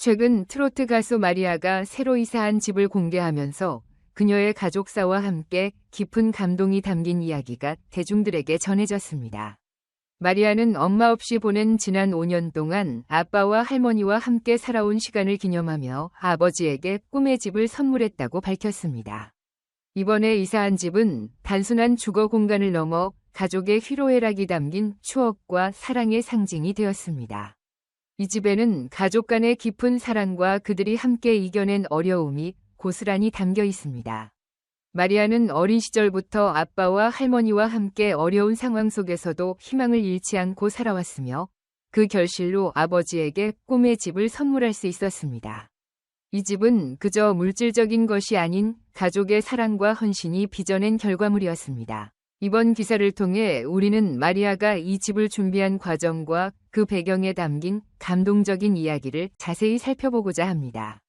최근 트로트 가수 마리아가 새로 이사한 집을 공개하면서 그녀의 가족사와 함께 깊은 감동이 담긴 이야기가 대중들에게 전해졌습니다. 마리아는 엄마 없이 보낸 지난 5년 동안 아빠와 할머니와 함께 살아온 시간을 기념하며 아버지에게 꿈의 집을 선물했다고 밝혔습니다. 이번에 이사한 집은 단순한 주거 공간을 넘어 가족의 희로애락이 담긴 추억과 사랑의 상징이 되었습니다. 이 집에는 가족 간의 깊은 사랑과 그들이 함께 이겨낸 어려움이 고스란히 담겨 있습니다. 마리아는 어린 시절부터 아빠와 할머니와 함께 어려운 상황 속에서도 희망을 잃지 않고 살아왔으며 그 결실로 아버지에게 꿈의 집을 선물할 수 있었습니다. 이 집은 그저 물질적인 것이 아닌 가족의 사랑과 헌신이 빚어낸 결과물이었습니다. 이번 기사를 통해 우리는 마리아가 이 집을 준비한 과정과 그 배경에 담긴 감동적인 이야기를 자세히 살펴보고자 합니다.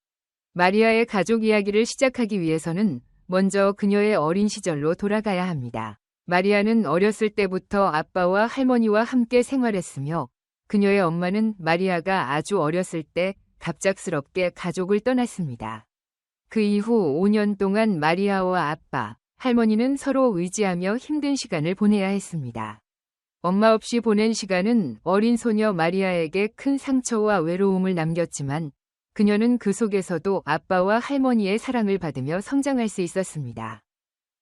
마리아의 가족 이야기를 시작하기 위해서는 먼저 그녀의 어린 시절로 돌아가야 합니다. 마리아는 어렸을 때부터 아빠와 할머니와 함께 생활했으며 그녀의 엄마는 마리아가 아주 어렸을 때 갑작스럽게 가족을 떠났습니다. 그 이후 5년 동안 마리아와 아빠, 할머니는 서로 의지하며 힘든 시간을 보내야 했습니다. 엄마 없이 보낸 시간은 어린 소녀 마리아에게 큰 상처와 외로움을 남겼지만 그녀는 그 속에서도 아빠와 할머니의 사랑을 받으며 성장할 수 있었습니다.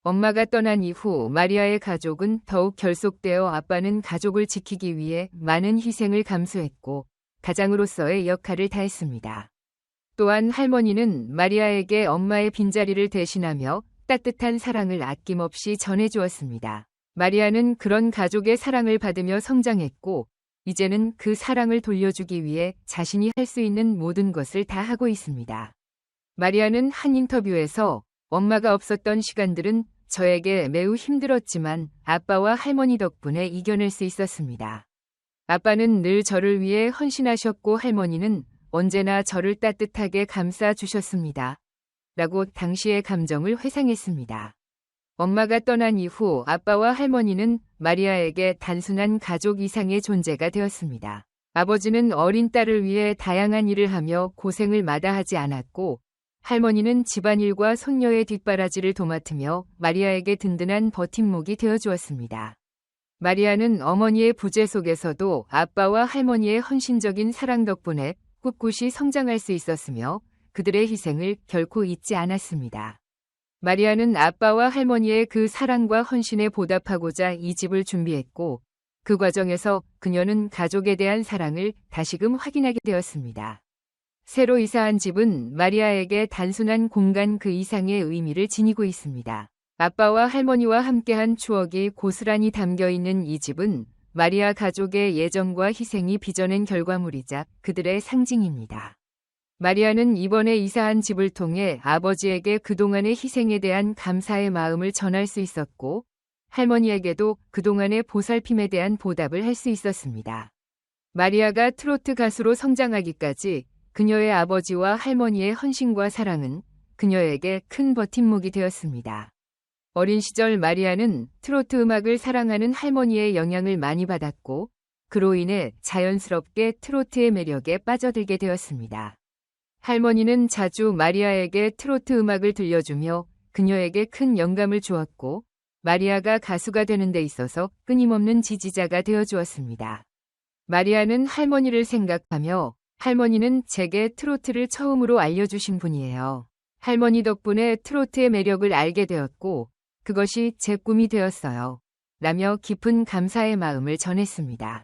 엄마가 떠난 이후 마리아의 가족은 더욱 결속되어 아빠는 가족을 지키기 위해 많은 희생을 감수했고 가장으로서의 역할을 다했습니다. 또한 할머니는 마리아에게 엄마의 빈자리를 대신하며 따뜻한 사랑을 아낌없이 전해주었습니다. 마리아는 그런 가족의 사랑을 받으며 성장했고 이제는 그 사랑을 돌려주기 위해 자신이 할 수 있는 모든 것을 다 하고 있습니다. 마리아는 한 인터뷰에서 엄마가 없었던 시간들은 저에게 매우 힘들었지만 아빠와 할머니 덕분에 이겨낼 수 있었습니다. 아빠는 늘 저를 위해 헌신하셨고 할머니는 언제나 저를 따뜻하게 감싸 주셨습니다. 라고 당시의 감정을 회상했습니다. 엄마가 떠난 이후 아빠와 할머니는 마리아에게 단순한 가족 이상의 존재가 되었습니다. 아버지는 어린 딸을 위해 다양한 일을 하며 고생을 마다하지 않았고 할머니는 집안일과 손녀의 뒷바라지를 도맡으며 마리아에게 든든한 버팀목이 되어주었습니다. 마리아는 어머니의 부재 속에서도 아빠와 할머니의 헌신적인 사랑 덕분에 꿋꿋이 성장할 수 있었으며 그들의 희생을 결코 잊지 않았습니다. 마리아는 아빠와 할머니의 그 사랑과 헌신에 보답하고자 이 집을 준비했고 그 과정에서 그녀는 가족에 대한 사랑을 다시금 확인하게 되었습니다. 새로 이사한 집은 마리아에게 단순한 공간 그 이상의 의미를 지니고 있습니다. 아빠와 할머니와 함께한 추억이 고스란히 담겨 있는 이 집은 마리아 가족의 예정과 희생이 빚어낸 결과물이자 그들의 상징입니다. 마리아는 이번에 이사한 집을 통해 아버지에게 그동안의 희생에 대한 감사의 마음을 전할 수 있었고 할머니에게도 그동안의 보살핌에 대한 보답을 할 수 있었습니다. 마리아가 트로트 가수로 성장하기까지 그녀의 아버지와 할머니의 헌신과 사랑은 그녀에게 큰 버팀목이 되었습니다. 어린 시절 마리아는 트로트 음악을 사랑하는 할머니의 영향을 많이 받았고 그로 인해 자연스럽게 트로트의 매력에 빠져들게 되었습니다. 할머니는 자주 마리아에게 트로트 음악을 들려주며 그녀에게 큰 영감을 주었고 마리아가 가수가 되는 데 있어서 끊임없는 지지자가 되어주었습니다. 마리아는 할머니를 생각하며 할머니는 제게 트로트를 처음으로 알려주신 분이에요. 할머니 덕분에 트로트의 매력을 알게 되었고 그것이 제 꿈이 되었어요. 라며 깊은 감사의 마음을 전했습니다.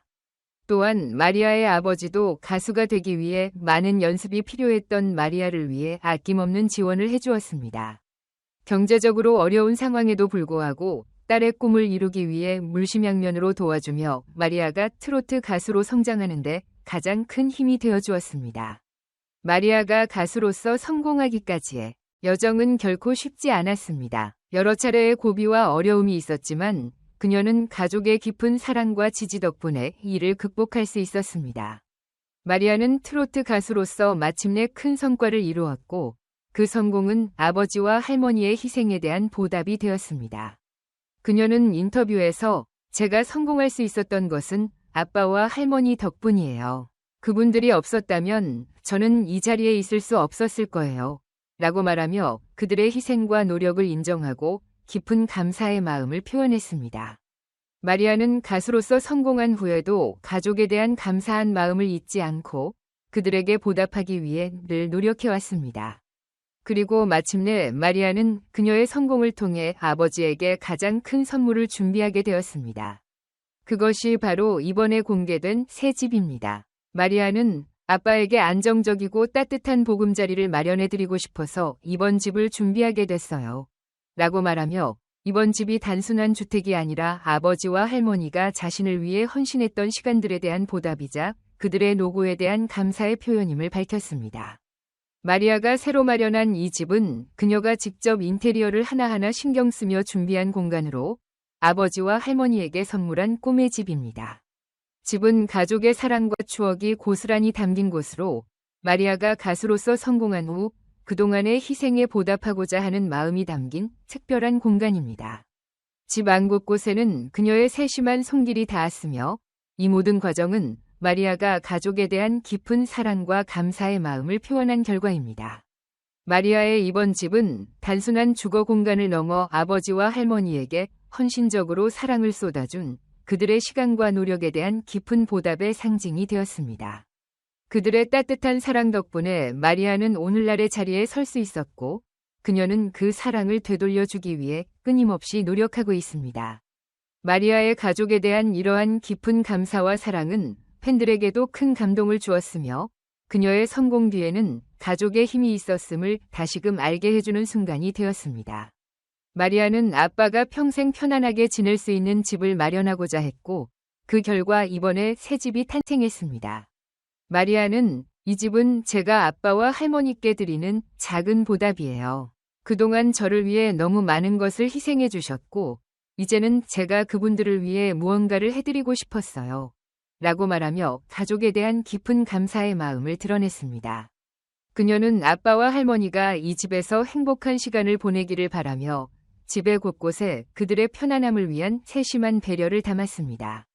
또한 마리아의 아버지도 가수가 되기 위해 많은 연습이 필요했던 마리아를 위해 아낌없는 지원을 해주었습니다. 경제적으로 어려운 상황에도 불구하고 딸의 꿈을 이루기 위해 물심양면으로 도와주며 마리아가 트로트 가수로 성장하는데 가장 큰 힘이 되어주었습니다. 마리아가 가수로서 성공하기까지의 여정은 결코 쉽지 않았습니다. 여러 차례의 고비와 어려움이 있었지만 그녀는 가족의 깊은 사랑과 지지 덕분에 이를 극복할 수 있었습니다. 마리아는 트로트 가수로서 마침내 큰 성과를 이루었고 그 성공은 아버지와 할머니의 희생에 대한 보답이 되었습니다. 그녀는 인터뷰에서 제가 성공할 수 있었던 것은 아빠와 할머니 덕분이에요. 그분들이 없었다면 저는 이 자리에 있을 수 없었을 거예요. 라고 말하며 그들의 희생과 노력을 인정하고 깊은 감사의 마음을 표현했습니다. 마리아는 가수로서 성공한 후에도 가족에 대한 감사한 마음을 잊지 않고 그들에게 보답하기 위해 늘 노력해왔습니다. 그리고 마침내 마리아는 그녀의 성공을 통해 아버지에게 가장 큰 선물을 준비하게 되었습니다. 그것이 바로 이번에 공개된 새 집입니다. 마리아는 아빠에게 안정적이고 따뜻한 보금자리를 마련해드리고 싶어서 이번 집을 준비하게 됐어요. 라고 말하며 이번 집이 단순한 주택이 아니라 아버지와 할머니가 자신을 위해 헌신했던 시간들에 대한 보답이자 그들의 노고에 대한 감사의 표현임을 밝혔습니다. 마리아가 새로 마련한 이 집은 그녀가 직접 인테리어를 하나하나 신경 쓰며 준비한 공간으로 아버지와 할머니에게 선물한 꿈의 집입니다. 집은 가족의 사랑과 추억이 고스란히 담긴 곳으로 마리아가 가수로서 성공한 후 그동안의 희생에 보답하고자 하는 마음이 담긴 특별한 공간입니다. 집 안 곳곳에는 그녀의 세심한 손길이 닿았으며 이 모든 과정은 마리아가 가족에 대한 깊은 사랑과 감사의 마음을 표현한 결과입니다. 마리아의 이번 집은 단순한 주거 공간을 넘어 아버지와 할머니에게 헌신적으로 사랑을 쏟아준 그들의 시간과 노력에 대한 깊은 보답의 상징이 되었습니다. 그들의 따뜻한 사랑 덕분에 마리아는 오늘날의 자리에 설 수 있었고 그녀는 그 사랑을 되돌려주기 위해 끊임없이 노력하고 있습니다. 마리아의 가족에 대한 이러한 깊은 감사와 사랑은 팬들에게도 큰 감동을 주었으며 그녀의 성공 뒤에는 가족의 힘이 있었음을 다시금 알게 해주는 순간이 되었습니다. 마리아는 아빠가 평생 편안하게 지낼 수 있는 집을 마련하고자 했고 그 결과 이번에 새 집이 탄생했습니다. 마리아는 이 집은 제가 아빠와 할머니께 드리는 작은 보답이에요. 그동안 저를 위해 너무 많은 것을 희생해 주셨고 이제는 제가 그분들을 위해 무언가를 해드리고 싶었어요. 라고 말하며 가족에 대한 깊은 감사의 마음을 드러냈습니다. 그녀는 아빠와 할머니가 이 집에서 행복한 시간을 보내기를 바라며 집의 곳곳에 그들의 편안함을 위한 세심한 배려를 담았습니다.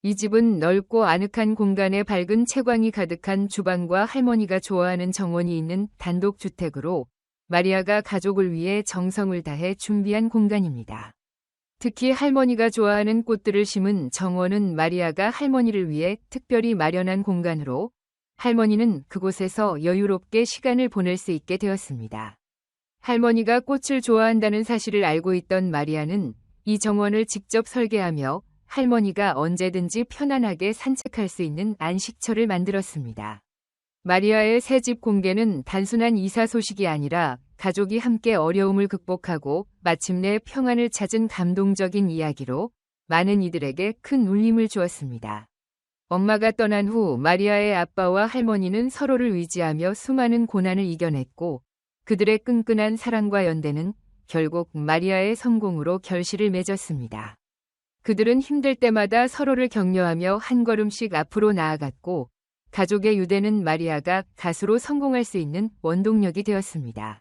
이 집은 넓고 아늑한 공간에 밝은 채광이 가득한 주방과 할머니가 좋아하는 정원이 있는 단독주택으로 마리아가 가족을 위해 정성을 다해 준비한 공간입니다. 특히 할머니가 좋아하는 꽃들을 심은 정원은 마리아가 할머니를 위해 특별히 마련한 공간으로 할머니는 그곳에서 여유롭게 시간을 보낼 수 있게 되었습니다. 할머니가 꽃을 좋아한다는 사실을 알고 있던 마리아는 이 정원을 직접 설계하며 할머니가 언제든지 편안하게 산책할 수 있는 안식처를 만들었습니다. 마리아의 새집 공개는 단순한 이사 소식이 아니라 가족이 함께 어려움을 극복하고 마침내 평안을 찾은 감동적인 이야기로 많은 이들에게 큰 울림을 주었습니다. 엄마가 떠난 후 마리아의 아빠와 할머니는 서로를 의지하며 수많은 고난을 이겨냈고 그들의 끈끈한 사랑과 연대는 결국 마리아의 성공으로 결실을 맺었습니다. 그들은 힘들 때마다 서로를 격려하며 한 걸음씩 앞으로 나아갔고 가족의 유대는 마리아가 가수로 성공할 수 있는 원동력이 되었습니다.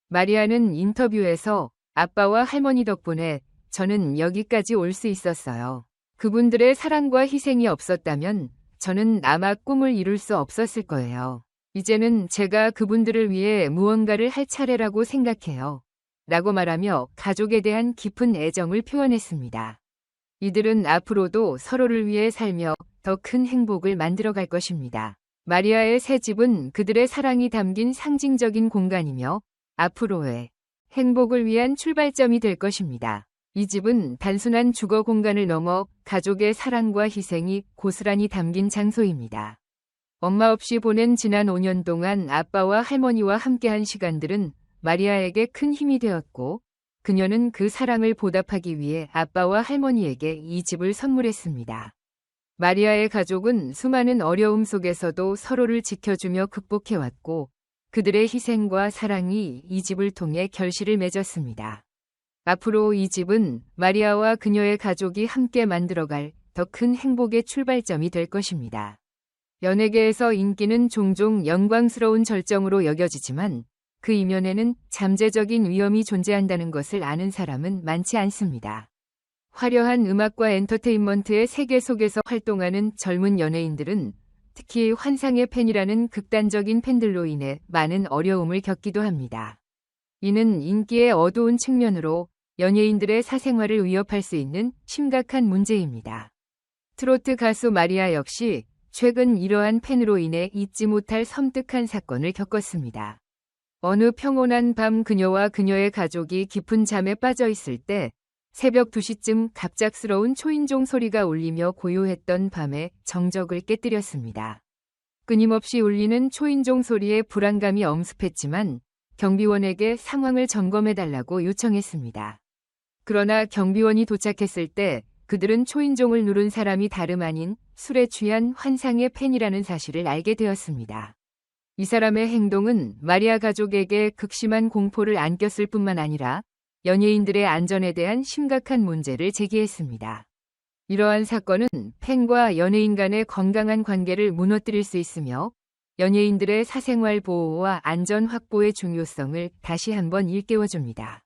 마리아는 인터뷰에서 아빠와 할머니 덕분에 저는 여기까지 올 수 있었어요. 그분들의 사랑과 희생이 없었다면 저는 아마 꿈을 이룰 수 없었을 거예요. 이제는 제가 그분들을 위해 무언가를 할 차례라고 생각해요. 라고 말하며 가족에 대한 깊은 애정을 표현했습니다. 이들은 앞으로도 서로를 위해 살며 더 큰 행복을 만들어갈 것입니다. 마리아의 새 집은 그들의 사랑이 담긴 상징적인 공간이며 앞으로의 행복을 위한 출발점이 될 것입니다. 이 집은 단순한 주거 공간을 넘어 가족의 사랑과 희생이 고스란히 담긴 장소입니다. 엄마 없이 보낸 지난 5년 동안 아빠와 할머니와 함께한 시간들은 마리아에게 큰 힘이 되었고 그녀는 그 사랑을 보답하기 위해 아빠와 할머니에게 이 집을 선물했습니다. 마리아의 가족은 수많은 어려움 속에서도 서로를 지켜주며 극복해왔고 그들의 희생과 사랑이 이 집을 통해 결실을 맺었습니다. 앞으로 이 집은 마리아와 그녀의 가족이 함께 만들어갈 더 큰 행복의 출발점이 될 것입니다. 연예계에서 인기는 종종 영광스러운 절정으로 여겨지지만 그 이면에는 잠재적인 위험이 존재한다는 것을 아는 사람은 많지 않습니다. 화려한 음악과 엔터테인먼트의 세계 속에서 활동하는 젊은 연예인들은 특히 환상의 팬이라는 극단적인 팬들로 인해 많은 어려움을 겪기도 합니다. 이는 인기의 어두운 측면으로 연예인들의 사생활을 위협할 수 있는 심각한 문제입니다. 트로트 가수 마리아 역시 최근 이러한 팬으로 인해 잊지 못할 섬뜩한 사건을 겪었습니다. 어느 평온한 밤 그녀와 그녀의 가족이 깊은 잠에 빠져 있을 때 새벽 2시쯤 갑작스러운 초인종 소리가 울리며 고요했던 밤의 정적을 깨뜨렸습니다. 끊임없이 울리는 초인종 소리에 불안감이 엄습했지만 경비원에게 상황을 점검해달라고 요청했습니다. 그러나 경비원이 도착했을 때 그들은 초인종을 누른 사람이 다름 아닌 술에 취한 환상의 팬이라는 사실을 알게 되었습니다. 이 사람의 행동은 마리아 가족에게 극심한 공포를 안겼을 뿐만 아니라 연예인들의 안전에 대한 심각한 문제를 제기했습니다. 이러한 사건은 팬과 연예인 간의 건강한 관계를 무너뜨릴 수 있으며 연예인들의 사생활 보호와 안전 확보의 중요성을 다시 한번 일깨워줍니다.